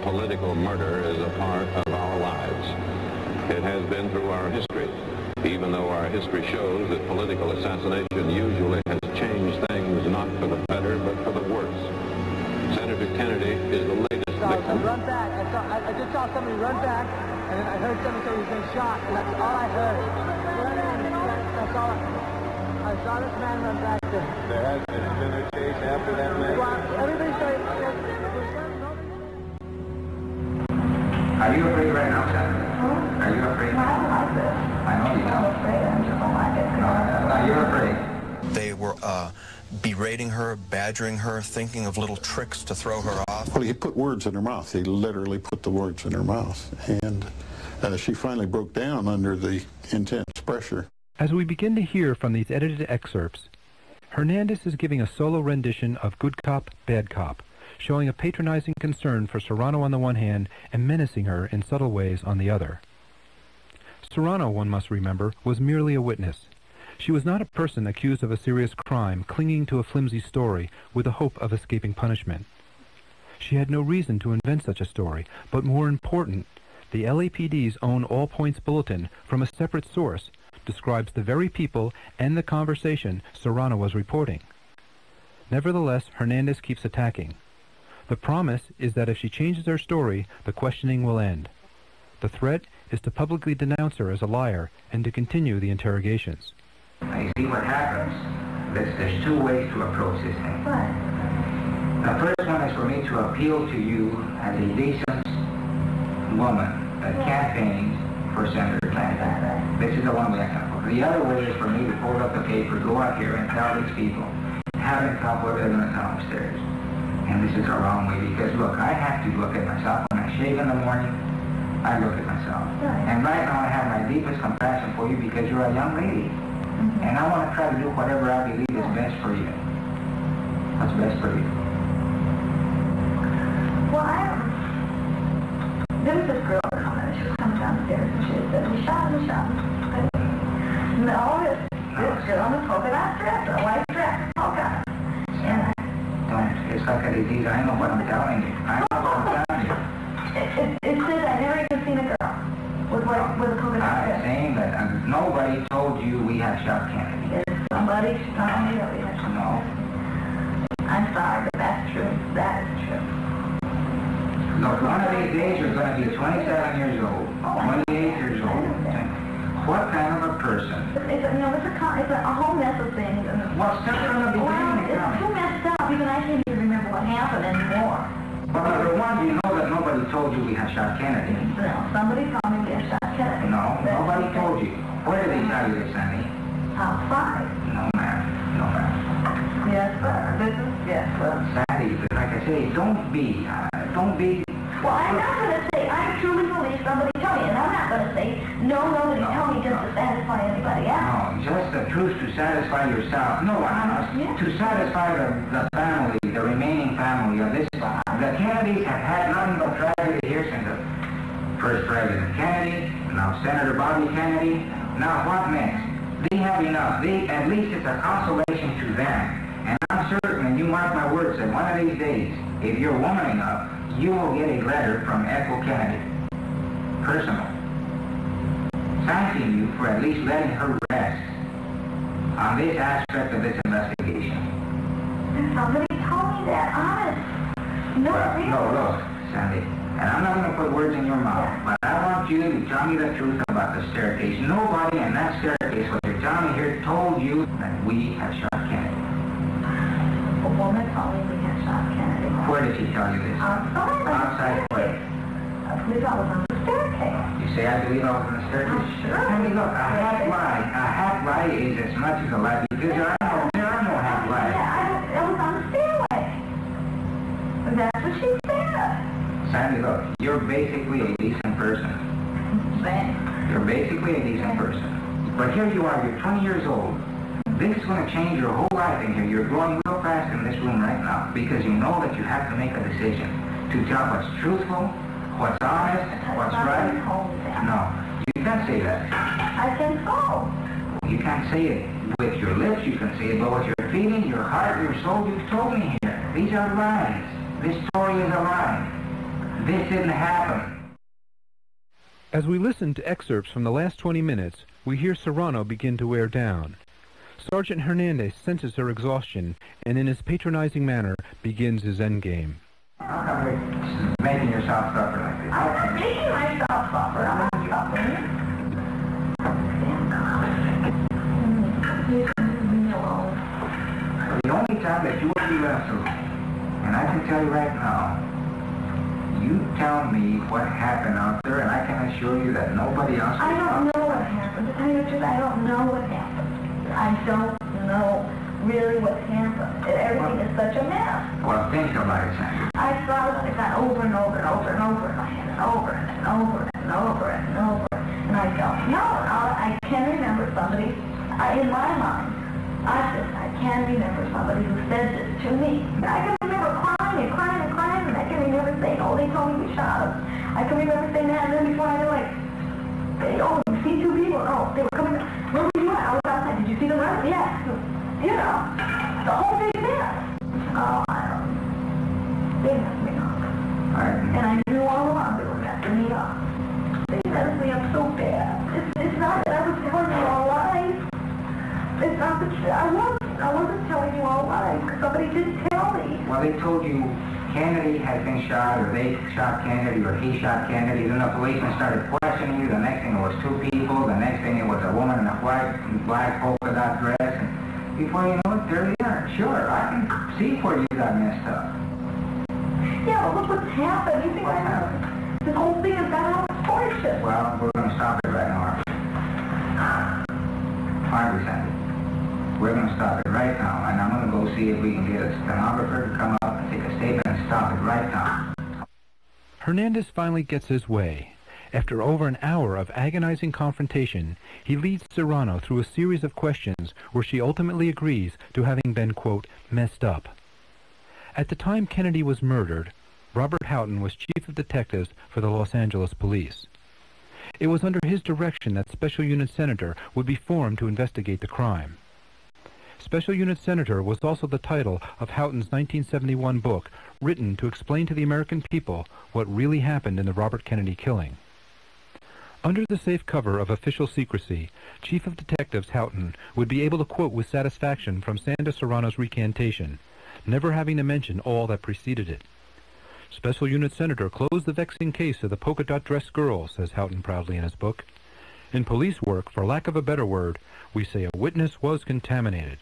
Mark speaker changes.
Speaker 1: political murder is a part of our lives. It has been through our history, even though our history shows that political assassination usually has changed things not for the better, but for the worse. Senator Kennedy is the latest victim.
Speaker 2: Run back. I just saw somebody run back, and then I heard somebody say he's been shot, and that's all I heard. That's all I saw this man run back there.
Speaker 3: There has been a chase after that man.
Speaker 2: Well, everybody started...
Speaker 4: Are you afraid right now, Senator? Are you afraid?
Speaker 5: I don't like this.
Speaker 4: I know you don't.
Speaker 5: I'm afraid. I just don't like it.
Speaker 4: No, you're afraid.
Speaker 6: They were berating her, badgering her, thinking of little tricks to throw her off.
Speaker 7: Well, he put words in her mouth. He literally put the words in her mouth. And she finally broke down under the intense pressure.
Speaker 8: As we begin to hear from these edited excerpts, Hernandez is giving a solo rendition of Good Cop, Bad Cop, showing a patronizing concern for Serrano on the one hand and menacing her in subtle ways on the other. Serrano, one must remember, was merely a witness. She was not a person accused of a serious crime, clinging to a flimsy story with the hope of escaping punishment. She had no reason to invent such a story, but more important, the LAPD's own All Points Bulletin, from a separate source, describes the very people and the conversation Serrano was reporting. Nevertheless, Hernandez keeps attacking. The promise is that if she changes her story, the questioning will end. The threat is to publicly denounce her as a liar and to continue the interrogations.
Speaker 4: You see what happens? There's two ways to approach this thing.
Speaker 5: What?
Speaker 4: The first one is for me to appeal to you as a decent woman that campaigns for Senator Kennedy. This is the one way I can approach. The other way is for me to hold up the paper, go out here and tell these people, haven't come what they're going to tell upstairs. And this is the wrong way because, look, I have to look at myself. When I shave in the morning, I look at myself.
Speaker 5: Right.
Speaker 4: And right now I have my deepest compassion for you because you're a young lady. And I want to try to do whatever I believe is best for you. What's best for you?
Speaker 5: Well, there was this girl coming. She was coming downstairs and she said, we shot him. No, this girl in the polka dot dress, a white dress, polka. And
Speaker 4: It's like a disease. I know what I'm telling you. I know what I'm telling you.
Speaker 5: It says I never even seen a girl with a polka dot
Speaker 4: I'm
Speaker 5: dress.
Speaker 4: saying that nobody told you we had shot Kennedy.
Speaker 5: If somebody told me that we had shot.
Speaker 4: No.
Speaker 5: I'm sorry, but that's true. That is true.
Speaker 4: Look, one of these days you're going to be 27 years old, 28 years old. What kind of a person?
Speaker 5: It's a whole mess of things.
Speaker 4: Well, start from the beginning.
Speaker 5: It's too messed up. Even I can't even remember what happened anymore.
Speaker 4: Well, number one, you know that nobody told you we had shot Kennedy.
Speaker 5: No, somebody told me we had shot Kennedy.
Speaker 4: No, nobody told you. Where did they tell you this, Sandy?
Speaker 5: Outside.
Speaker 4: No, ma'am. No, ma'am.
Speaker 5: Yes, sir. Yes, sir.
Speaker 4: Sandy, like I say, don't be.
Speaker 5: Well, I'm not going to say, I truly believe somebody told me, and I'm not going to say, nobody told me just to satisfy anybody else.
Speaker 4: No, just the truth to satisfy yourself. No one else.
Speaker 5: Yeah.
Speaker 4: To satisfy the family, the remaining family of this. The Kennedys have had nothing but tragedy here since the first President Kennedy, now Senator Bobby Kennedy. Now what next? They have enough. At least it's a consolation to them. And I'm certain, and you mark my words, that one of these days, if you're woman enough, you will get a letter from Ethel Kennedy, personal, thanking you for at least letting her rest on this aspect of this investigation.
Speaker 5: And somebody told me that, honest. No, really.
Speaker 4: No, look, Sandy, and I'm not going to put words in your mouth, but I want you to tell me the truth about the staircase. Nobody in that staircase, what you're telling me here, told you that we have shot Kennedy.
Speaker 5: A woman told me we had shot Kennedy.
Speaker 4: Where did she tell you this? Outside where?
Speaker 5: I believe I was on the staircase.
Speaker 4: You say I believe I was on the staircase?
Speaker 5: Sure.
Speaker 4: I mean, look, a half lie is as much as a lie because there are no half lies.
Speaker 5: Yeah, I was on the stairway. That's what she said.
Speaker 4: Sandy, look, you're basically a decent person.
Speaker 5: Thanks.
Speaker 4: You're basically a decent person. But here you are, you're 20 years old. This is going to change your whole life in here. You're growing real fast in this room right now because you know that you have to make a decision to tell what's truthful, what's honest, what's right. No, you can't say that.
Speaker 5: I can go.
Speaker 4: You can't say it with your lips, you can say it, but with your feeling, your heart, your soul, you've told me here. These are lies. This story is a lie. This didn't happen.
Speaker 8: As we listen to excerpts from the last 20 minutes, we hear Serrano begin to wear down. Sergeant Hernandez senses her exhaustion and in his patronizing manner begins his endgame.
Speaker 4: How come you're making yourself suffer like this?
Speaker 5: I'm not making myself suffer. I'm not suffering. Leave me alone.
Speaker 4: The only time that you will be wrestled, and I can tell you right now, you tell me what happened out there, and I can assure you that nobody else will.
Speaker 5: I don't know what happened. To tell you the truth, I don't know what happened. I don't know really what happened. Everything is such a mess.
Speaker 4: Well, think about it, Sandra.
Speaker 5: I thought about it over and over and over and over in my head, and over and over and over and over. And I don't know. I can remember somebody, in my mind, I can remember somebody who said this to me. I can remember crying and crying and crying, and I can remember saying, oh, they told me we shot him. I can remember saying that, and then before I knew, like, oh, you see two people? Oh, they were coming. Where were you at? I was outside. Did you see them run? Yeah. You know, the whole big mess. Oh, I don't know. They messed me up. And I knew all along they were messing me up. They messed me up so bad. It's not that I was telling you all lies. It's not the truth. I wasn't telling you all lies because somebody did tell me.
Speaker 4: Well, they told you Kennedy had been shot, or they shot Kennedy, or he shot Kennedy. Then the policeman started questioning you. The next thing it was two people. The next thing it was a woman in a black polka dot dress. And before you know it, there they are. Sure, I can see where you got messed up.
Speaker 5: Yeah, but look what's happened. You think
Speaker 4: What happened?
Speaker 5: this whole thing has got out of proportion.
Speaker 4: Well, we're going to stop it right now. Aren't we, Sandy? We're going to stop it right now, and I'm going to go see if we can get a stenographer to come up and take a statement and stop it right now.
Speaker 8: Hernandez finally gets his way. After over an hour of agonizing confrontation, he leads Serrano through a series of questions where she ultimately agrees to having been, quote, messed up. At the time Kennedy was murdered, Robert Houghton was chief of detectives for the Los Angeles Police. It was under his direction that Special Unit Senator would be formed to investigate the crime. Special Unit Senator was also the title of Houghton's 1971 book, written to explain to the American people what really happened in the Robert Kennedy killing. Under the safe cover of official secrecy, Chief of Detectives Houghton would be able to quote with satisfaction from Sandra Serrano's recantation, never having to mention all that preceded it. Special Unit Senator closed the vexing case of the polka-dot dress girl, says Houghton proudly in his book. In police work, for lack of a better word, we say a witness was contaminated.